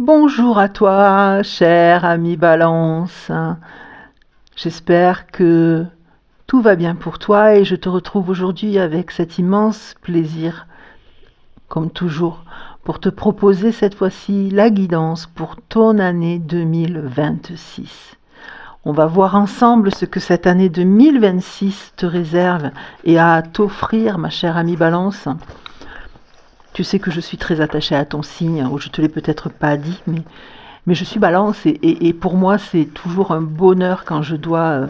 Bonjour à toi, cher ami Balance. J'espère que tout va bien pour toi et je te retrouve aujourd'hui avec cet immense plaisir, comme toujours, pour te proposer cette fois-ci la guidance pour ton année 2026. On va voir ensemble ce que cette année 2026 te réserve et a à t'offrir, ma chère amie Balance. Tu sais que je suis très attachée à ton signe, ou je te l'ai peut-être pas dit, mais je suis Balance et pour moi c'est toujours un bonheur quand je dois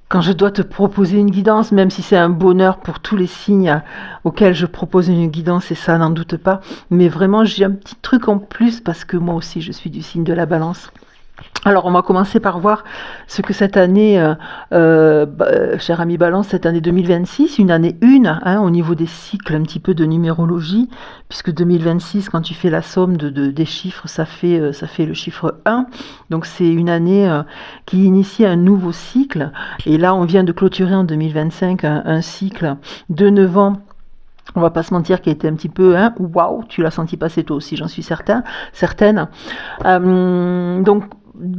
te proposer une guidance, même si c'est un bonheur pour tous les signes auxquels je propose une guidance, et ça n'en doute pas. Mais vraiment j'ai un petit truc en plus parce que moi aussi je suis du signe de la Balance. Alors, on va commencer par voir ce que cette année, cher ami Balance, cette année 2026, une année 1, hein, au niveau des cycles, un petit peu de numérologie, puisque 2026, quand tu fais la somme des chiffres, ça fait le chiffre 1. Donc, c'est une année qui initie un nouveau cycle. Et là, on vient de clôturer en 2025 un cycle de 9 ans. On va pas se mentir, qui a été un petit peu, hein, waouh, tu l'as senti passer toi aussi, j'en suis certaine. Donc,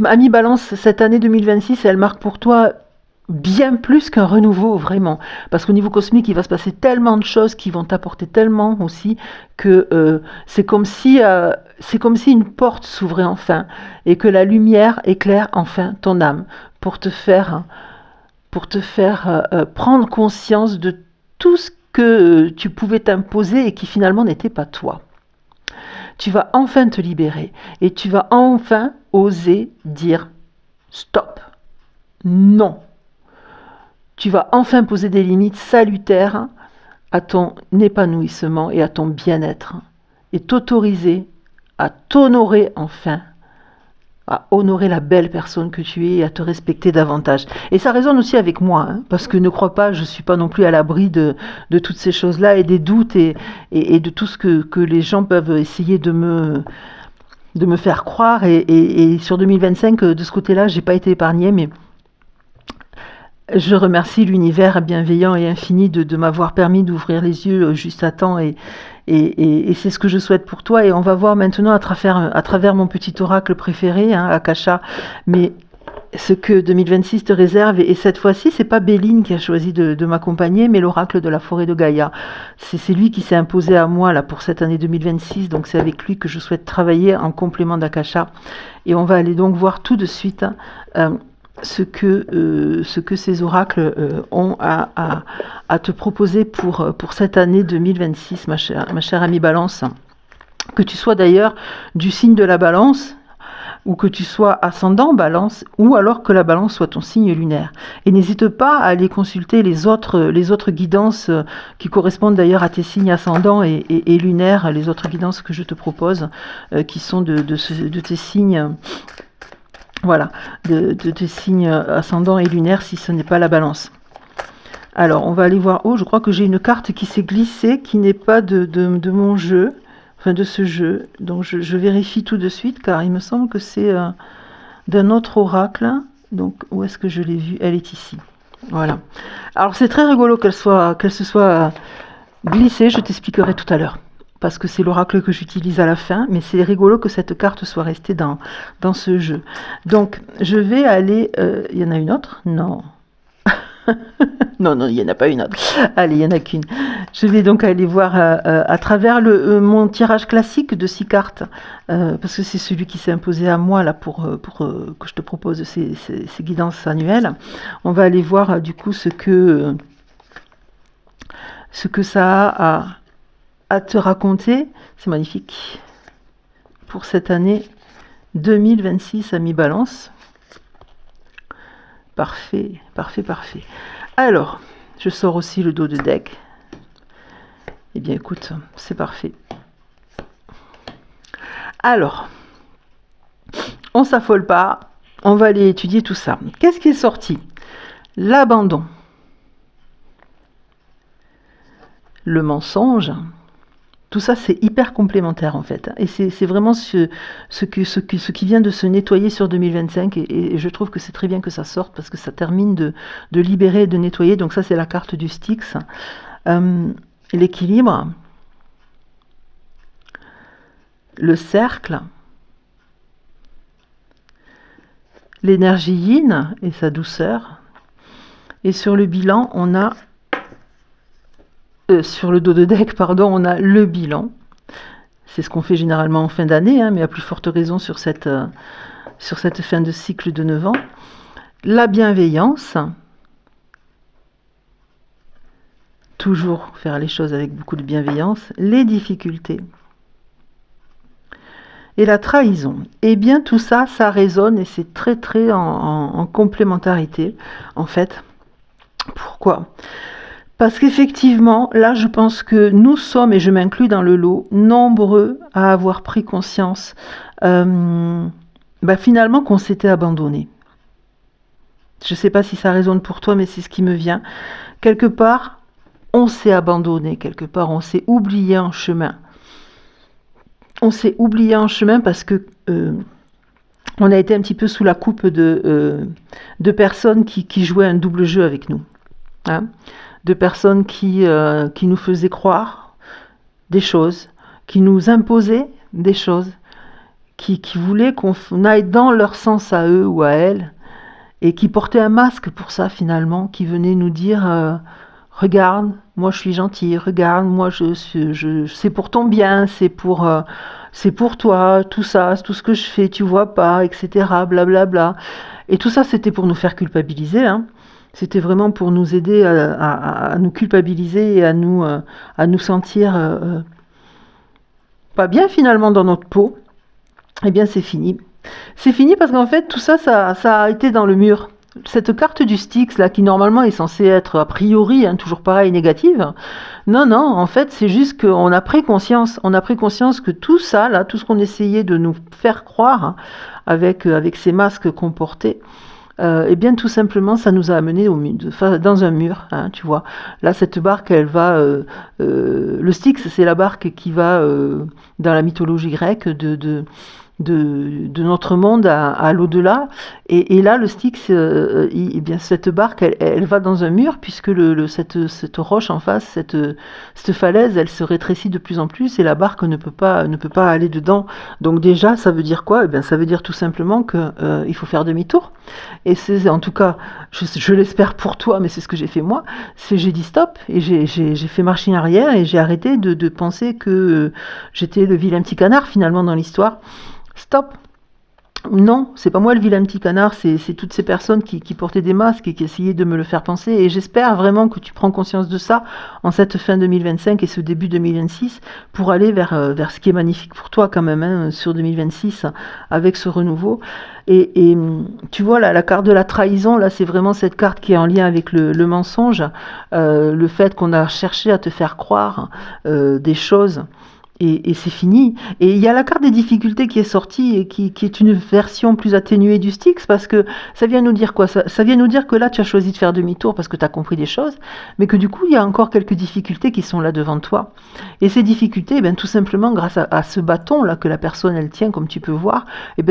ami Balance, cette année 2026, elle marque pour toi bien plus qu'un renouveau, vraiment. Parce qu'au niveau cosmique, il va se passer tellement de choses qui vont t'apporter tellement aussi que c'est comme si une porte s'ouvrait enfin et que la lumière éclaire enfin ton âme pour te faire prendre conscience de tout ce que tu pouvais t'imposer et qui finalement n'était pas toi. Tu vas enfin te libérer et tu vas enfin oser dire stop, non. Tu vas enfin poser des limites salutaires à ton épanouissement et à ton bien-être et t'autoriser à t'honorer enfin, à honorer la belle personne que tu es et à te respecter davantage. Et ça résonne aussi avec moi, hein, parce que ne crois pas, je ne suis pas non plus à l'abri de toutes ces choses-là et des doutes et de tout ce que les gens peuvent essayer de me faire croire. Et sur 2025, de ce côté-là, je n'ai pas été épargnée, mais je remercie l'univers bienveillant et infini de m'avoir permis d'ouvrir les yeux juste à temps et c'est ce que je souhaite pour toi. Et on va voir maintenant à travers mon petit oracle préféré, hein, Akasha, mais ce que 2026 te réserve. Et cette fois-ci, c'est pas Béline qui a choisi de m'accompagner, mais l'oracle de la forêt de Gaïa. C'est lui qui s'est imposé à moi là pour cette année 2026. Donc c'est avec lui que je souhaite travailler en complément d'Akasha. Et on va aller donc voir tout de suite ce que ces oracles ont à te proposer pour cette année 2026, ma chère amie Balance. Que tu sois d'ailleurs du signe de la Balance, ou que tu sois ascendant Balance, ou alors que la Balance soit ton signe lunaire. Et n'hésite pas à aller consulter les autres guidances qui correspondent d'ailleurs à tes signes ascendants et lunaires, les autres guidances que je te propose, qui sont de tes signes... Voilà, de tes signes ascendants et lunaires si ce n'est pas la Balance. Alors, on va aller voir. Oh, je crois que j'ai une carte qui s'est glissée, qui n'est pas de mon jeu, enfin de ce jeu. Donc, je vérifie tout de suite, car il me semble que c'est d'un autre oracle. Donc, où est-ce que je l'ai vue? Elle est ici. Voilà. Alors, c'est très rigolo qu'elle se soit glissée, je t'expliquerai tout à l'heure. Parce que c'est l'oracle que j'utilise à la fin, mais c'est rigolo que cette carte soit restée dans ce jeu. Donc, je vais aller... Il y en a une autre? Non. non, il n'y en a pas une autre. Allez, il n'y en a qu'une. Je vais donc aller voir à travers mon tirage classique de 6 cartes, parce que c'est celui qui s'est imposé à moi là pour que je te propose ces guidances annuelles. On va aller voir du coup ce que ça a à te raconter. C'est magnifique pour cette année 2026, ami Balance. Parfait. Alors, je sors aussi le dos de deck. Eh bien, écoute, c'est parfait. Alors, on s'affole pas, on va aller étudier tout ça. Qu'est-ce qui est sorti? L'abandon, le mensonge. Tout ça, c'est hyper complémentaire en fait. Et c'est vraiment ce qui vient de se nettoyer sur 2025. Et je trouve que c'est très bien que ça sorte parce que ça termine de libérer et de nettoyer. Donc ça, c'est la carte du Styx. L'équilibre, le cercle, l'énergie yin et sa douceur. Et sur le bilan, on a... sur le dos de deck, pardon, on a le bilan. C'est ce qu'on fait généralement en fin d'année, hein, mais à plus forte raison sur cette fin de cycle de 9 ans. La bienveillance. Toujours faire les choses avec beaucoup de bienveillance. Les difficultés. Et la trahison. Eh bien, tout ça, ça résonne et c'est très, très en complémentarité, en fait. Pourquoi ? Parce qu'effectivement, là, je pense que nous sommes, et je m'inclus dans le lot, nombreux à avoir pris conscience, finalement, qu'on s'était abandonné. Je ne sais pas si ça résonne pour toi, mais c'est ce qui me vient. Quelque part, on s'est abandonné, quelque part, on s'est oublié en chemin. On s'est oublié en chemin parce que on a été un petit peu sous la coupe de personnes qui jouaient un double jeu avec nous. Hein, de personnes qui nous faisaient croire des choses, qui nous imposaient des choses, qui voulaient qu'on aille dans leur sens à eux ou à elles, et qui portaient un masque pour ça finalement, qui venaient nous dire regarde, moi je suis gentil, regarde, moi c'est pour ton bien, c'est pour toi, tout ça, tout ce que je fais, tu vois pas, etc. Blablabla. Bla bla. Et tout ça c'était pour nous faire culpabiliser, hein. C'était vraiment pour nous aider à nous culpabiliser et à nous sentir pas bien finalement dans notre peau. Eh bien c'est fini. C'est fini parce qu'en fait tout ça, ça a été dans le mur. Cette carte du Styx là qui normalement est censée être a priori toujours pareil négative. Non, en fait c'est juste qu'on a pris conscience. On a pris conscience que tout ça là, tout ce qu'on essayait de nous faire croire avec ces masques qu'on portait, eh bien tout simplement ça nous a amené dans un mur, hein, tu vois. Là cette barque elle va le Styx c'est la barque qui va dans la mythologie grecque de notre monde à l'au-delà, et là le Styx eh bien cette barque elle va dans un mur puisque cette roche en face, cette falaise elle se rétrécit de plus en plus et la barque ne peut pas aller dedans. Donc déjà ça veut dire quoi ? Eh bien ça veut dire tout simplement que il faut faire demi-tour, et c'est en tout cas je l'espère pour toi, mais c'est ce que j'ai fait moi, j'ai dit stop et j'ai fait marche arrière et j'ai arrêté de penser que j'étais le vilain petit canard finalement dans l'histoire. Stop. Non, c'est pas moi le vilain petit canard, c'est toutes ces personnes qui portaient des masques et qui essayaient de me le faire penser. Et j'espère vraiment que tu prends conscience de ça en cette fin 2025 et ce début 2026 pour aller vers ce qui est magnifique pour toi quand même, hein, sur 2026 avec ce renouveau. Et tu vois là, la carte de la trahison, là c'est vraiment cette carte qui est en lien avec le mensonge, le fait qu'on a cherché à te faire croire des choses. Et c'est fini. Et il y a la carte des difficultés qui est sortie et qui est une version plus atténuée du Styx, parce que ça vient nous dire quoi ? Ça vient nous dire que là, tu as choisi de faire demi-tour parce que tu as compris des choses, mais que du coup, il y a encore quelques difficultés qui sont là devant toi. Et ces difficultés, tout simplement, grâce à ce bâton-là que la personne, elle tient, comme tu peux voir,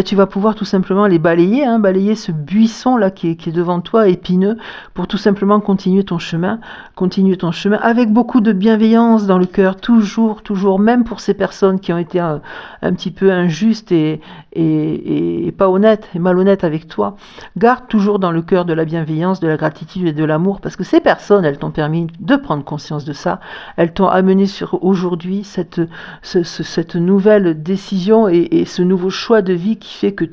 tu vas pouvoir tout simplement les balayer, hein, balayer ce buisson-là qui est devant toi, épineux, pour tout simplement continuer ton chemin avec beaucoup de bienveillance dans le cœur, toujours, même pour ces personnes qui ont été un petit peu injustes et pas honnêtes et malhonnêtes avec toi. Garde toujours dans le cœur de la bienveillance, de la gratitude et de l'amour, parce que ces personnes, elles t'ont permis de prendre conscience de ça. Elles t'ont amené sur aujourd'hui cette nouvelle décision et ce nouveau choix de vie qui fait que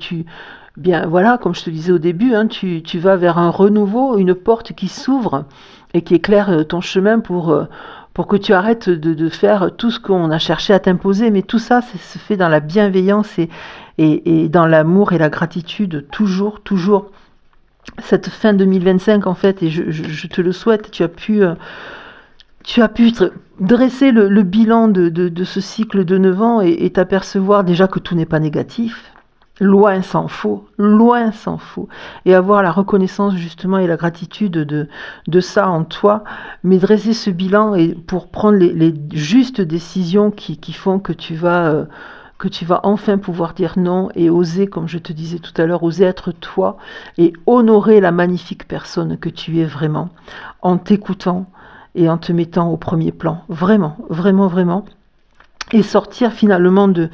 bien voilà, comme je te disais au début, hein, tu vas vers un renouveau, une porte qui s'ouvre et qui éclaire ton chemin pour que tu arrêtes de faire tout ce qu'on a cherché à t'imposer. Mais tout ça, ça se fait dans la bienveillance et dans l'amour et la gratitude, toujours. Cette fin 2025, en fait, et je te le souhaite, tu as pu dresser le bilan de ce cycle de 9 ans et t'apercevoir déjà que tout n'est pas négatif. Loin s'en faut, et avoir la reconnaissance justement et la gratitude de ça en toi, mais dresser ce bilan et pour prendre les justes décisions qui font que tu vas enfin pouvoir dire non et oser, comme je te disais tout à l'heure, oser être toi et honorer la magnifique personne que tu es vraiment, en t'écoutant et en te mettant au premier plan, vraiment. et sortir finalement de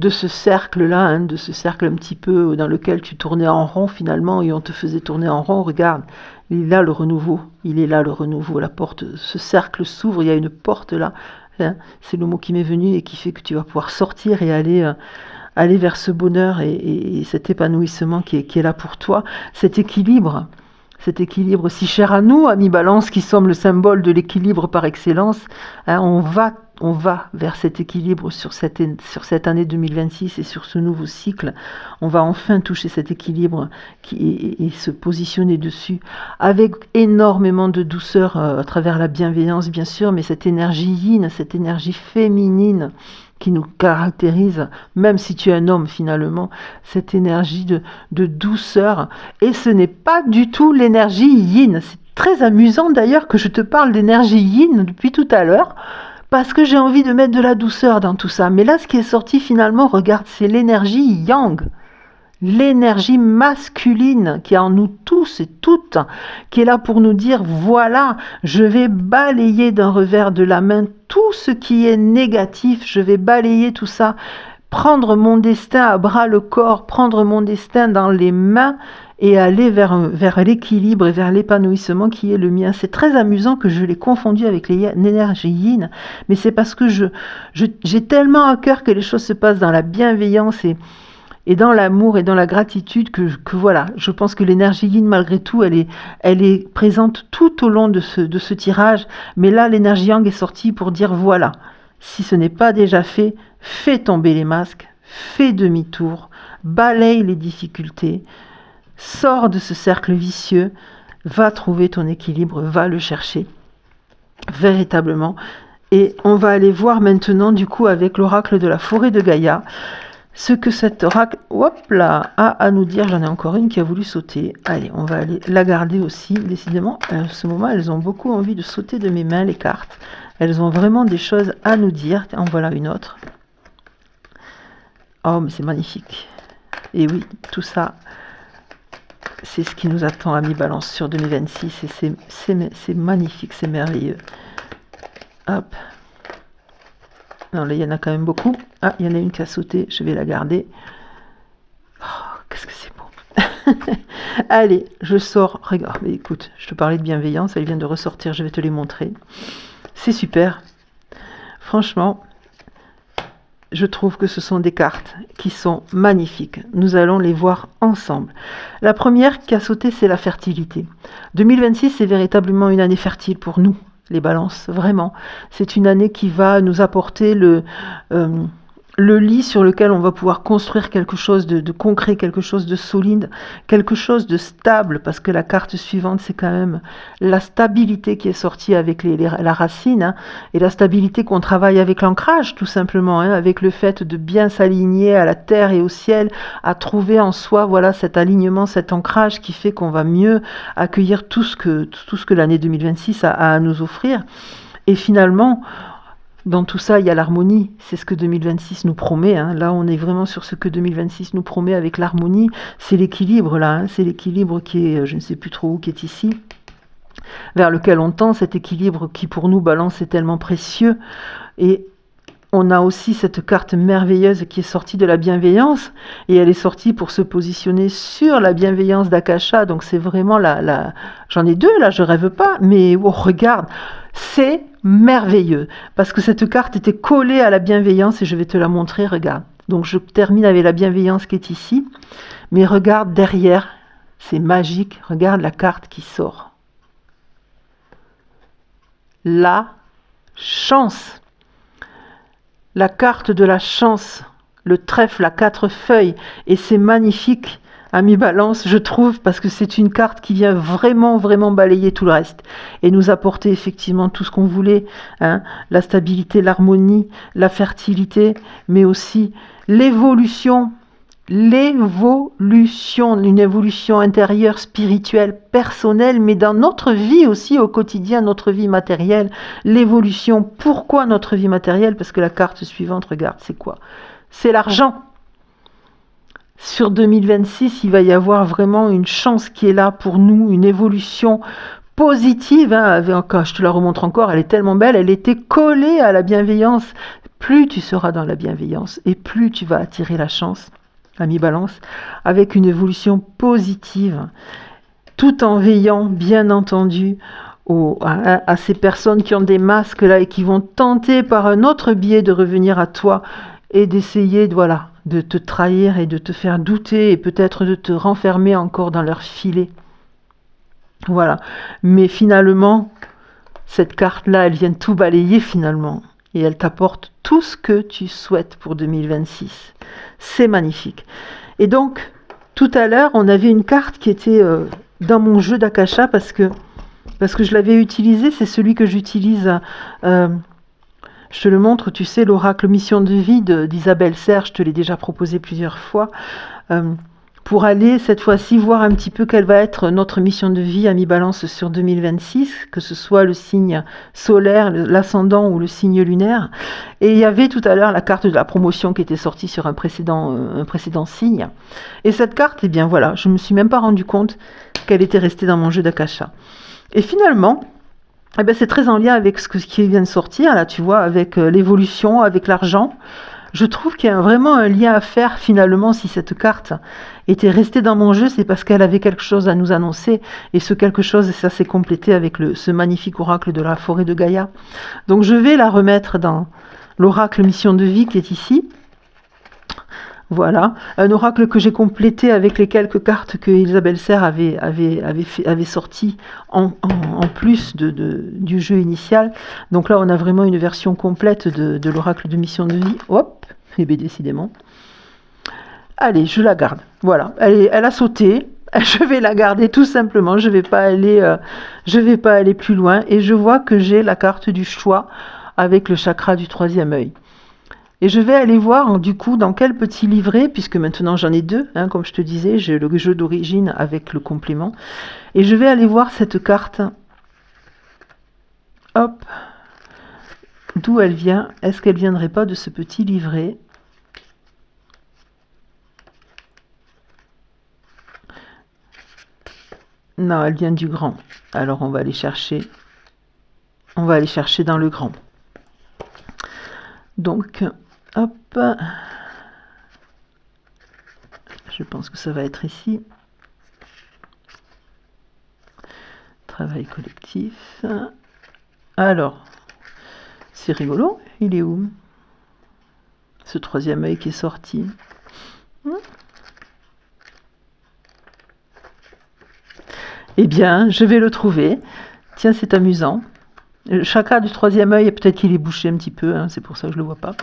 ce cercle-là, hein, de ce cercle un petit peu dans lequel tu tournais en rond finalement et on te faisait tourner en rond. Regarde, il est là le renouveau, il est là le renouveau, la porte, ce cercle s'ouvre, il y a une porte là, hein, c'est le mot qui m'est venu et qui fait que tu vas pouvoir sortir et aller vers ce bonheur et cet épanouissement qui est là pour toi, cet équilibre si cher à nous, amis Balance, qui sommes le symbole de l'équilibre par excellence, hein, on va vers cet équilibre sur cette année 2026 et sur ce nouveau cycle. On va enfin toucher cet équilibre et se positionner dessus avec énormément de douceur à travers la bienveillance, bien sûr, mais cette énergie yin, cette énergie féminine qui nous caractérise, même si tu es un homme finalement, cette énergie de douceur. Et ce n'est pas du tout l'énergie yin. C'est très amusant d'ailleurs que je te parle d'énergie yin depuis tout à l'heure, parce que j'ai envie de mettre de la douceur dans tout ça. Mais là, ce qui est sorti finalement, regarde, c'est l'énergie yang. L'énergie masculine qui est en nous tous et toutes, qui est là pour nous dire, voilà, je vais balayer d'un revers de la main tout ce qui est négatif, je vais balayer tout ça, prendre mon destin à bras le corps, prendre mon destin dans les mains et aller vers l'équilibre et vers l'épanouissement qui est le mien. C'est très amusant que je l'ai confondu avec l'énergie yin, mais c'est parce que j'ai tellement à cœur que les choses se passent dans la bienveillance et dans l'amour et dans la gratitude que voilà, je pense que l'énergie yin malgré tout, elle est présente tout au long de ce tirage, mais là l'énergie yang est sortie pour dire voilà, si ce n'est pas déjà fait, fais tomber les masques, fais demi-tour, balaye les difficultés, sors de ce cercle vicieux, va trouver ton équilibre, va le chercher véritablement, et on va aller voir maintenant du coup avec l'oracle de la forêt de Gaïa, ce que cet oracle a à nous dire. J'en ai encore une qui a voulu sauter. Allez, on va aller la garder aussi. Décidément, à ce moment, elles ont beaucoup envie de sauter de mes mains, les cartes. Elles ont vraiment des choses à nous dire. En voilà une autre. Oh, mais c'est magnifique. Et oui, tout ça, c'est ce qui nous attend, amis Balance, sur 2026. Et c'est magnifique, c'est merveilleux. Hop. Non, là, il y en a quand même beaucoup. Ah, il y en a une qui a sauté, je vais la garder. Oh, qu'est-ce que c'est beau. Allez, je sors. Regarde, écoute, je te parlais de bienveillance, elle vient de ressortir, je vais te les montrer. C'est super. Franchement, je trouve que ce sont des cartes qui sont magnifiques. Nous allons les voir ensemble. La première qui a sauté, c'est la fertilité. 2026, c'est véritablement une année fertile pour nous. Les balances, vraiment. C'est une année qui va nous apporter le lit sur lequel on va pouvoir construire quelque chose de concret, quelque chose de solide, quelque chose de stable, parce que la carte suivante, c'est quand même la stabilité qui est sortie avec la racine, hein, et la stabilité qu'on travaille avec l'ancrage, tout simplement, hein, avec le fait de bien s'aligner à la terre et au ciel, à trouver en soi, voilà, cet alignement, cet ancrage qui fait qu'on va mieux accueillir tout ce que l'année 2026 a à nous offrir. Et finalement, dans tout ça, il y a l'harmonie. C'est ce que 2026 nous promet. Hein. Là, on est vraiment sur ce que 2026 nous promet avec l'harmonie. C'est l'équilibre, là. Hein. C'est l'équilibre qui est, je ne sais plus trop où, qui est ici, vers lequel on tend. Cet équilibre qui, pour nous, Balance, est tellement précieux. Et on a aussi cette carte merveilleuse qui est sortie de la bienveillance. Et elle est sortie pour se positionner sur la bienveillance d'Akasha. Donc, c'est vraiment J'en ai deux, là, je rêve pas. Mais oh, regarde, c'est merveilleux, parce que cette carte était collée à la bienveillance et je vais te la montrer, regarde. Donc je termine avec la bienveillance qui est ici, mais regarde derrière, c'est magique, regarde la carte qui sort. La chance, la carte de la chance, le trèfle à 4 feuilles, et c'est magnifique. Ami Balance, je trouve, parce que c'est une carte qui vient vraiment, vraiment balayer tout le reste et nous apporter effectivement tout ce qu'on voulait, hein, la stabilité, l'harmonie, la fertilité, mais aussi l'évolution, une évolution intérieure, spirituelle, personnelle, mais dans notre vie aussi au quotidien, notre vie matérielle, l'évolution. Pourquoi notre vie matérielle? Parce que la carte suivante, regarde, c'est quoi? C'est l'argent. Sur 2026, il va y avoir vraiment une chance qui est là pour nous, une évolution positive. Hein. Je te la remontre encore, elle est tellement belle, elle était collée à la bienveillance. plus tu seras dans la bienveillance et plus tu vas attirer la chance, ami Balance, avec une évolution positive, tout en veillant, bien entendu, à ces personnes qui ont des masques là et qui vont tenter par un autre biais de revenir à toi et d'essayer voilà, de te trahir et de te faire douter et peut-être de te renfermer encore dans leur filet. Voilà. Mais finalement, cette carte-là, elle vient tout balayer finalement. Et elle t'apporte tout ce que tu souhaites pour 2026. C'est magnifique. Et donc, tout à l'heure, on avait une carte qui était dans mon jeu d'Akasha parce que je l'avais utilisé. C'est celui que j'utilise. Je te le montre, tu sais, l'oracle Mission de vie d'Isabelle Serre. Je te l'ai déjà proposé plusieurs fois. Pour aller cette fois-ci voir un petit peu quelle va être notre mission de vie à mi-balance sur 2026, que ce soit le signe solaire, l'ascendant ou le signe lunaire. Et il y avait tout à l'heure la carte de la promotion qui était sortie sur un précédent signe. Et cette carte, eh bien voilà, je ne me suis même pas rendu compte qu'elle était restée dans mon jeu d'Akasha. Et finalement, eh bien, c'est très en lien avec ce qui vient de sortir, là tu vois, avec l'évolution, avec l'argent. Je trouve qu'il y a vraiment un lien à faire finalement. Si cette carte était restée dans mon jeu, c'est parce qu'elle avait quelque chose à nous annoncer. Et ce quelque chose, ça s'est complété avec ce magnifique oracle de la forêt de Gaïa. Donc je vais la remettre dans l'oracle Mission de vie qui est ici. Voilà, un oracle que j'ai complété avec les quelques cartes que Isabelle Serre avait sorties en plus du jeu initial. Donc là, on a vraiment une version complète de l'oracle de Mission de vie. Hop, et bien décidément. Allez, je la garde. Voilà, elle a sauté. Je vais la garder tout simplement. Je vais pas aller plus loin. Et je vois que j'ai la carte du choix avec le chakra du troisième œil. Et je vais aller voir du coup dans quel petit livret, puisque maintenant j'en ai deux, hein, comme je te disais, j'ai le jeu d'origine avec le complément. Et je vais aller voir cette carte. Hop. D'où elle vient. Est-ce qu'elle viendrait pas de ce petit livret? Non, elle vient du grand. Alors on va aller chercher. On va aller chercher dans le grand. Donc, hop. Je pense que ça va être ici. Travail collectif. Alors, c'est rigolo. Il est où? Ce troisième œil qui est sorti. Eh bien, je vais le trouver. Tiens, c'est amusant. Le chakra du troisième œil, peut-être qu'il est bouché un petit peu, hein, c'est pour ça que je ne le vois pas.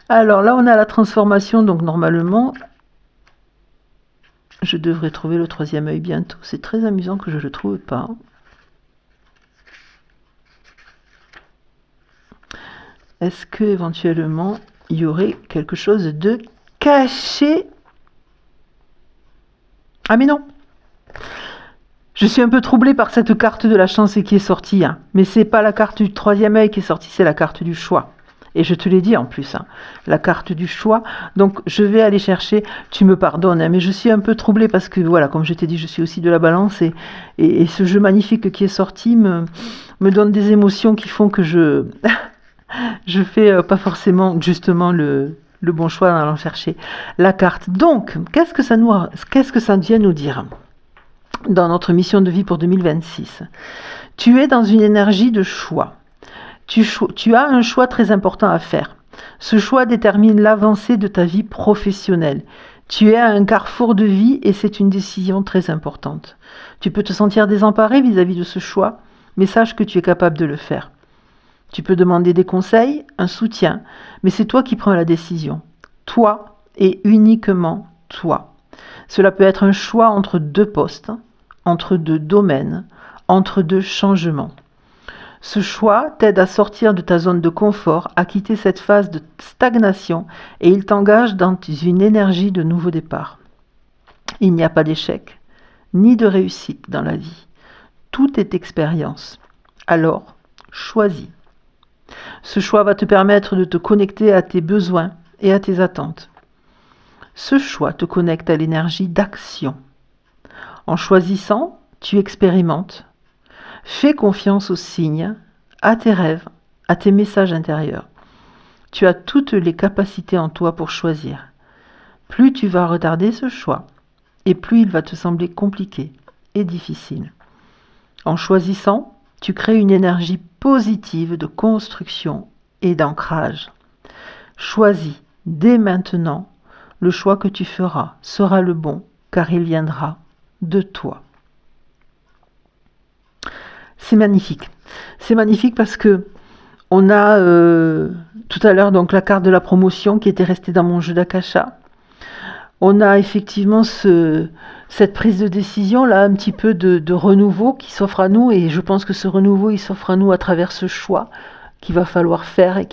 Alors là, on a la transformation, donc normalement, je devrais trouver le troisième œil bientôt. C'est très amusant que je ne le trouve pas. Est-ce que éventuellement il y aurait quelque chose de caché? Ah mais non! Je suis un peu troublée par cette carte de la chance qui est sortie, hein. Mais c'est pas la carte du troisième œil qui est sortie, c'est la carte du choix. Et je te l'ai dit en plus, hein, la carte du choix. Donc je vais aller chercher, tu me pardonnes, hein, mais je suis un peu troublée parce que voilà, comme je t'ai dit, je suis aussi de la balance et ce jeu magnifique qui est sorti me donne des émotions qui font que je fais pas forcément justement le bon choix en allant chercher la carte. Donc, qu'est-ce que ça vient nous dire dans notre mission de vie pour 2026? Tu es dans une énergie de choix. Tu as un choix très important à faire. Ce choix détermine l'avancée de ta vie professionnelle. Tu es à un carrefour de vie et c'est une décision très importante. Tu peux te sentir désemparé vis-à-vis de ce choix, mais sache que tu es capable de le faire. Tu peux demander des conseils, un soutien, mais c'est toi qui prends la décision. Toi et uniquement toi. Cela peut être un choix entre deux postes, entre deux domaines, entre deux changements. Ce choix t'aide à sortir de ta zone de confort, à quitter cette phase de stagnation et il t'engage dans une énergie de nouveau départ. Il n'y a pas d'échec, ni de réussite dans la vie. Tout est expérience. Alors, choisis. Ce choix va te permettre de te connecter à tes besoins et à tes attentes. Ce choix te connecte à l'énergie d'action. En choisissant, tu expérimentes. Fais confiance aux signes, à tes rêves, à tes messages intérieurs. Tu as toutes les capacités en toi pour choisir. Plus tu vas retarder ce choix, et plus il va te sembler compliqué et difficile. En choisissant, tu crées une énergie positive de construction et d'ancrage. Choisis dès maintenant, le choix que tu feras sera le bon, car il viendra de toi. C'est magnifique. C'est magnifique parce que on a tout à l'heure donc la carte de la promotion qui était restée dans mon jeu d'Akasha. On a effectivement cette prise de décision là, un petit peu de renouveau qui s'offre à nous, et je pense que ce renouveau il s'offre à nous à travers ce choix qu'il va falloir faire, et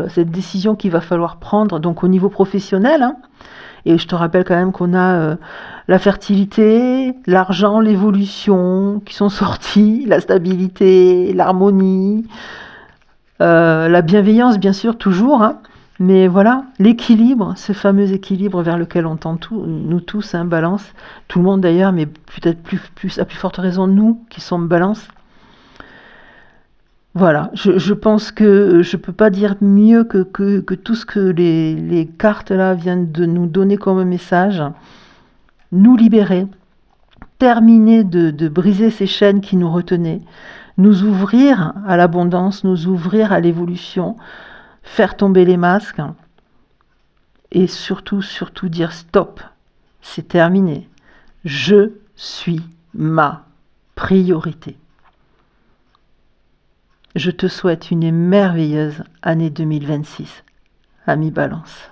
cette décision qu'il va falloir prendre donc au niveau professionnel. Hein. Et je te rappelle quand même qu'on a la fertilité, l'argent, l'évolution qui sont sortis, la stabilité, l'harmonie, la bienveillance bien sûr toujours, hein. Mais voilà, l'équilibre, ce fameux équilibre vers lequel on tend nous tous, hein, balance, tout le monde d'ailleurs, mais peut-être à plus forte raison nous qui sommes balance. Voilà, je pense que je ne peux pas dire mieux que tout ce que les cartes là viennent de nous donner comme message. Nous libérer, terminer de briser ces chaînes qui nous retenaient, nous ouvrir à l'abondance, nous ouvrir à l'évolution, faire tomber les masques et surtout dire stop, c'est terminé. Je suis ma priorité. Je te souhaite une merveilleuse année 2026, ami Balance.